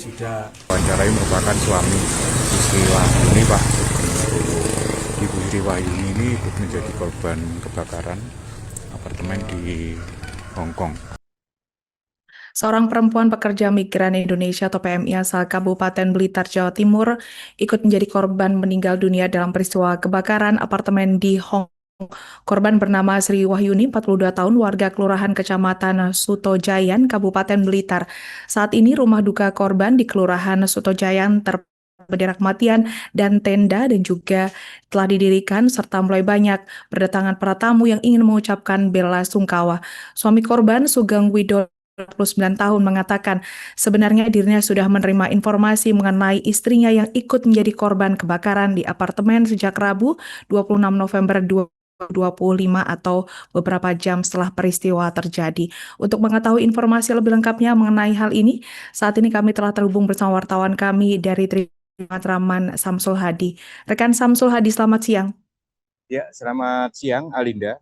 sudah Wawancarai merupakan suami istri Wahyuni, Pak Sugeng Widodo. Ibu Sri Wahyuni ini ikut menjadi korban kebakaran apartemen di Hong Kong. Seorang perempuan pekerja migran Indonesia atau PMI asal Kabupaten Blitar, Jawa Timur, ikut menjadi korban meninggal dunia dalam peristiwa kebakaran apartemen di Hong Kong. Korban bernama Sri Wahyuni, 42 tahun, warga Kelurahan Kecamatan Sutojayan, Kabupaten Blitar. Saat ini rumah duka korban di Kelurahan Sutojayan terpendera kematian dan tenda dan juga telah didirikan serta mulai banyak berdatangan para tamu yang ingin mengucapkan bela sungkawa. Suami korban, Sugeng Widodo, 49 tahun, mengatakan sebenarnya dirinya sudah menerima informasi mengenai istrinya yang ikut menjadi korban kebakaran di apartemen sejak Rabu 26 November 2025 atau beberapa jam setelah peristiwa terjadi. Untuk mengetahui informasi lebih lengkapnya mengenai hal ini, saat ini kami telah terhubung bersama wartawan kami dari Matraman, Samsul Hadi. Rekan Samsul Hadi, selamat siang. Ya, selamat siang, Alinda.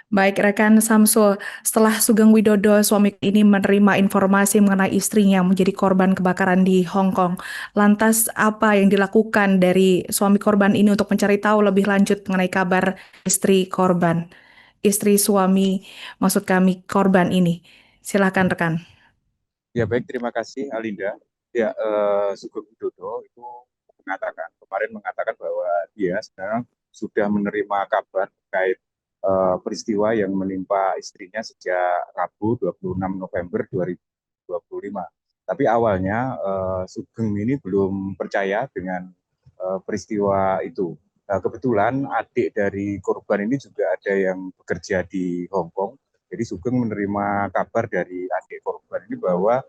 Baik, rekan Samsul, setelah Sugeng Widodo suami ini menerima informasi mengenai istrinya yang menjadi korban kebakaran di Hong Kong, lantas apa yang dilakukan dari suami korban ini untuk mencari tahu lebih lanjut mengenai kabar istri korban, istri suami, maksud kami korban ini? Silakan rekan. Ya, baik, terima kasih, Alinda. Ya, Sugeng Widodo itu kemarin mengatakan bahwa dia sekarang sudah menerima kabar terkait peristiwa yang menimpa istrinya sejak Rabu 26 November 2025. Tapi awalnya Sugeng ini belum percaya dengan peristiwa itu. Nah, kebetulan adik dari korban ini juga ada yang bekerja di Hong Kong. Jadi Sugeng menerima kabar dari adik korban ini bahwa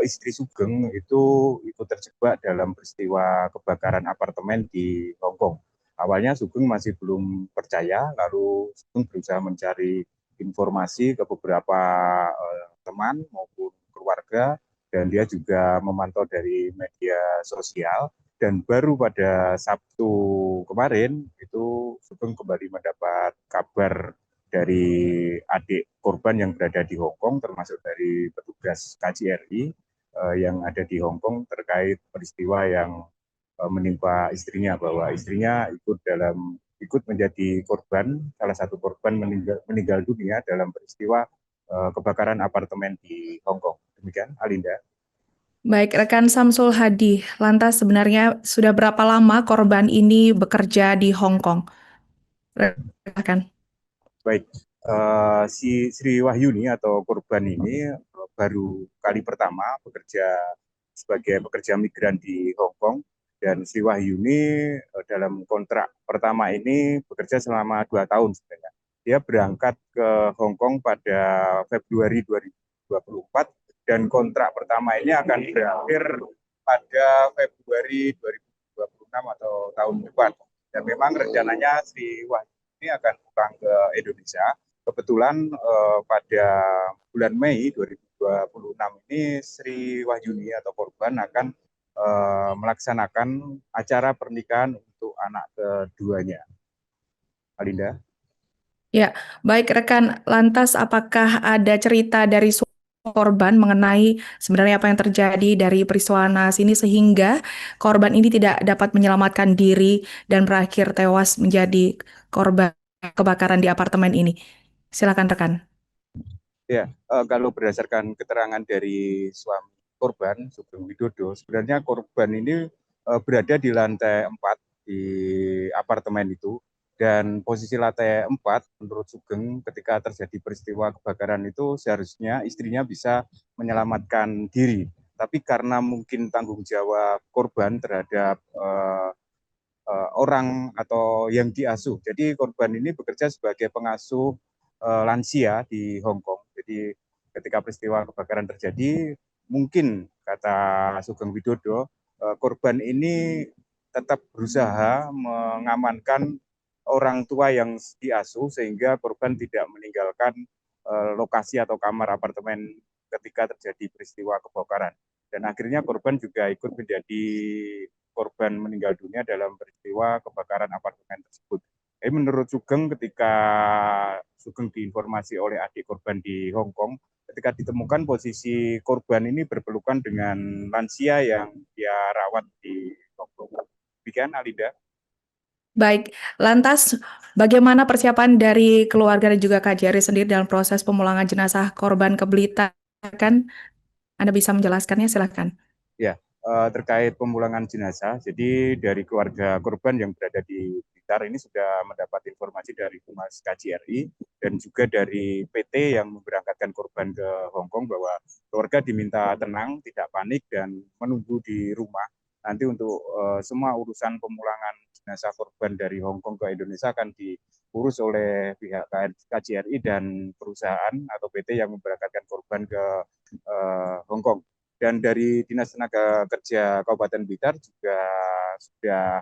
istri Sugeng itu ikut terjebak dalam peristiwa kebakaran apartemen di Hong Kong. Awalnya Sugeng masih belum percaya, lalu Sugeng berusaha mencari informasi ke beberapa teman maupun keluarga, dan dia juga memantau dari media sosial. Dan baru pada Sabtu kemarin itu Sugeng kembali mendapat kabar dari adik korban yang berada di Hong Kong, termasuk dari petugas KJRI yang ada di Hong Kong terkait peristiwa yang menimpa istrinya, bahwa istrinya ikut menjadi korban, salah satu korban meninggal dunia dalam peristiwa kebakaran apartemen di Hong Kong. Demikian, Alinda. Baik, rekan Samsul Hadi, lantas sebenarnya sudah berapa lama korban ini bekerja di Hong Kong? Rekan. Baik, si Sri Wahyuni atau korban ini baru kali pertama bekerja sebagai pekerja migran di Hong Kong, dan Sri Wahyuni dalam kontrak pertama ini bekerja selama 2 tahun sebenarnya. Dia berangkat ke Hong Kong pada Februari 2024 dan kontrak pertama ini akan berakhir pada Februari 2026 atau tahun depan. Dan memang rencananya Sri Wahyuni ini akan pulang ke Indonesia. Kebetulan pada bulan Mei 2026 ini Sri Wahyuni atau korban akan melaksanakan acara pernikahan untuk anak keduanya. Alinda. Ya, baik rekan. Lantas apakah ada cerita dari korban mengenai sebenarnya apa yang terjadi dari peristiwa naas ini sehingga korban ini tidak dapat menyelamatkan diri dan berakhir tewas menjadi korban kebakaran di apartemen ini? Silakan rekan. Ya, kalau berdasarkan keterangan dari suami korban, Sugeng Widodo, sebenarnya korban ini berada di lantai 4 di apartemen itu, dan posisi lantai 4 menurut Sugeng ketika terjadi peristiwa kebakaran itu seharusnya istrinya bisa menyelamatkan diri. Tapi karena mungkin tanggung jawab korban terhadap orang atau yang diasuh. Jadi korban ini bekerja sebagai pengasuh lansia di Hong Kong. Jadi ketika peristiwa kebakaran terjadi, mungkin kata Sugeng Widodo, korban ini tetap berusaha mengamankan orang tua yang diasuh sehingga korban tidak meninggalkan lokasi atau kamar apartemen ketika terjadi peristiwa kebakaran. Dan akhirnya korban juga ikut menjadi korban meninggal dunia dalam peristiwa kebakaran apartemen tersebut. Menurut Sugeng, ketika Sugeng diinformasi oleh adik korban di Hong Kong, ketika ditemukan posisi korban ini berpelukan dengan lansia yang dia rawat di Hong Kong. Demikian, Alinda. Baik, lantas bagaimana persiapan dari keluarga dan juga KJRI sendiri dalam proses pemulangan jenazah korban ke Blitar? Anda bisa menjelaskannya, silakan. Ya, terkait pemulangan jenazah, jadi dari keluarga korban yang berada di Blitar ini sudah mendapat informasi dari Humas KJRI dan juga dari PT yang memberangkatkan korban ke Hong Kong bahwa keluarga diminta tenang, tidak panik, dan menunggu di rumah. Nanti untuk semua urusan pemulangan jenazah korban dari Hong Kong ke Indonesia akan diurus oleh pihak KJRI dan perusahaan atau PT yang memberangkatkan korban ke Hong Kong. Dan dari Dinas Tenaga Kerja Kabupaten Blitar juga sudah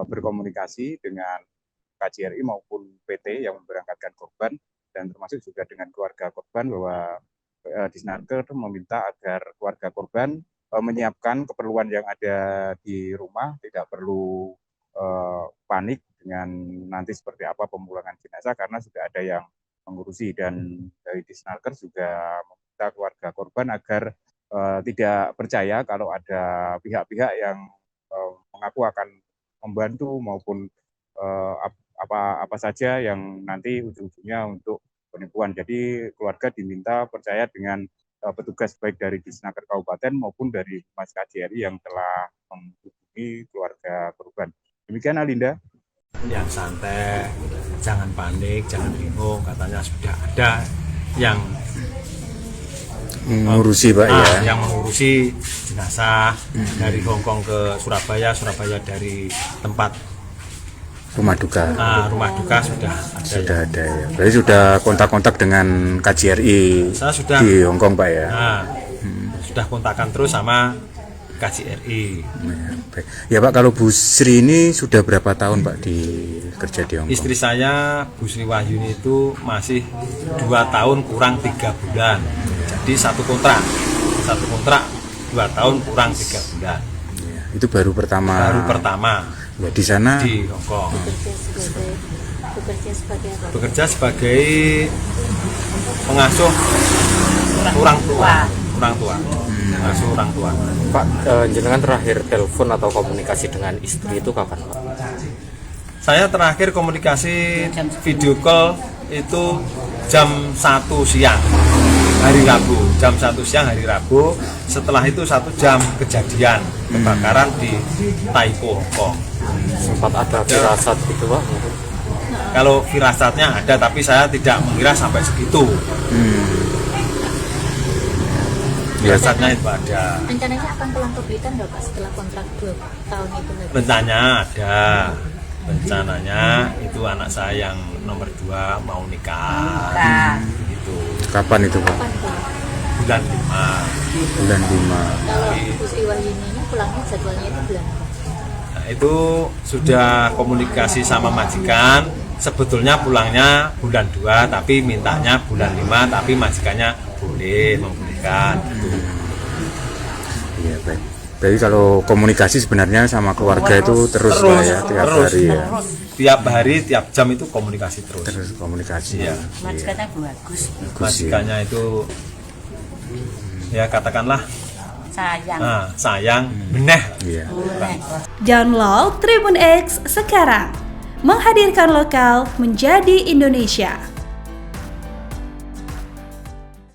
berkomunikasi dengan KJRI maupun PT yang memberangkatkan korban, dan termasuk juga dengan keluarga korban bahwa Disnaker meminta agar keluarga korban menyiapkan keperluan yang ada di rumah, tidak perlu panik dengan nanti seperti apa pemulangan jenazah karena sudah ada yang mengurusi. Dan dari Disnaker juga meminta keluarga korban agar tidak percaya kalau ada pihak-pihak yang mengaku akan membantu maupun apa saja yang nanti ujung-ujungnya untuk penipuan. Jadi keluarga diminta percaya dengan petugas baik dari Disnaker Kabupaten maupun dari Humas KJRI yang telah menghubungi keluarga korban. Demikian, Alinda. Yang santai, jangan panik, jangan bingung, katanya sudah ada yang mengurusi Pak ya. Yang mengurusi jenazah dari Hong Kong ke Surabaya, Surabaya dari tempat Rumah duka. Rumah duka sudah ada. Sudah ada ya. Berarti sudah kontak-kontak dengan KJRI Saya sudah di Hong Kong Pak ya. Sudah kontakkan terus sama KJRI. Ya, baik. Ya Pak, kalau Bu Sri ini sudah berapa tahun Pak kerja di Hong Kong? Istri saya Bu Sri Wahyuni itu masih 2 tahun kurang 3 bulan. Jadi satu kontrak 2 tahun kurang 3 bulan. Ya, itu baru pertama. Ya, di sana di Hong Kong. Bekerja sebagai Pengasuh orang tua. Pengasuh orang tua. Pak, jenengan terakhir telepon atau komunikasi dengan istri itu kapan Pak? Saya terakhir komunikasi video call itu jam 1 siang hari Rabu. Jam 1 siang hari Rabu. Setelah itu 1 jam kejadian kebakaran di Taipo, Hong Kong. Sempat ada firasat gitu Pak? Kalau firasatnya ada, tapi saya tidak mengira sampai segitu. Firasatnya itu ada. rencananya akan pulang ke Blitar nggak Pak setelah kontrak 2 tahun itu? Rencananya ada. Rencananya itu anak saya yang nomor 2 mau nikah. Gitu. kapan itu Pak? Kapan Pak? Bulan 5. Bulan 5. Kalau Bu Sri Wahyuni ini pulangnya jadwalnya itu bulan apa? Nah, itu sudah komunikasi sama majikan. Sebetulnya pulangnya bulan 2, tapi mintanya bulan 5, tapi majikannya membolehkan. Gitu. Iya baik. Jadi kalau komunikasi sebenarnya sama keluarga itu terus Pak ya, tiap hari ya. Tiap hari, tiap jam itu komunikasi terus. Terus komunikasi. Iya. Majikannya bagus, Majikannya itu ya katakanlah sayang, beneh. Iya. Download Tribun X sekarang, menghadirkan lokal menjadi Indonesia.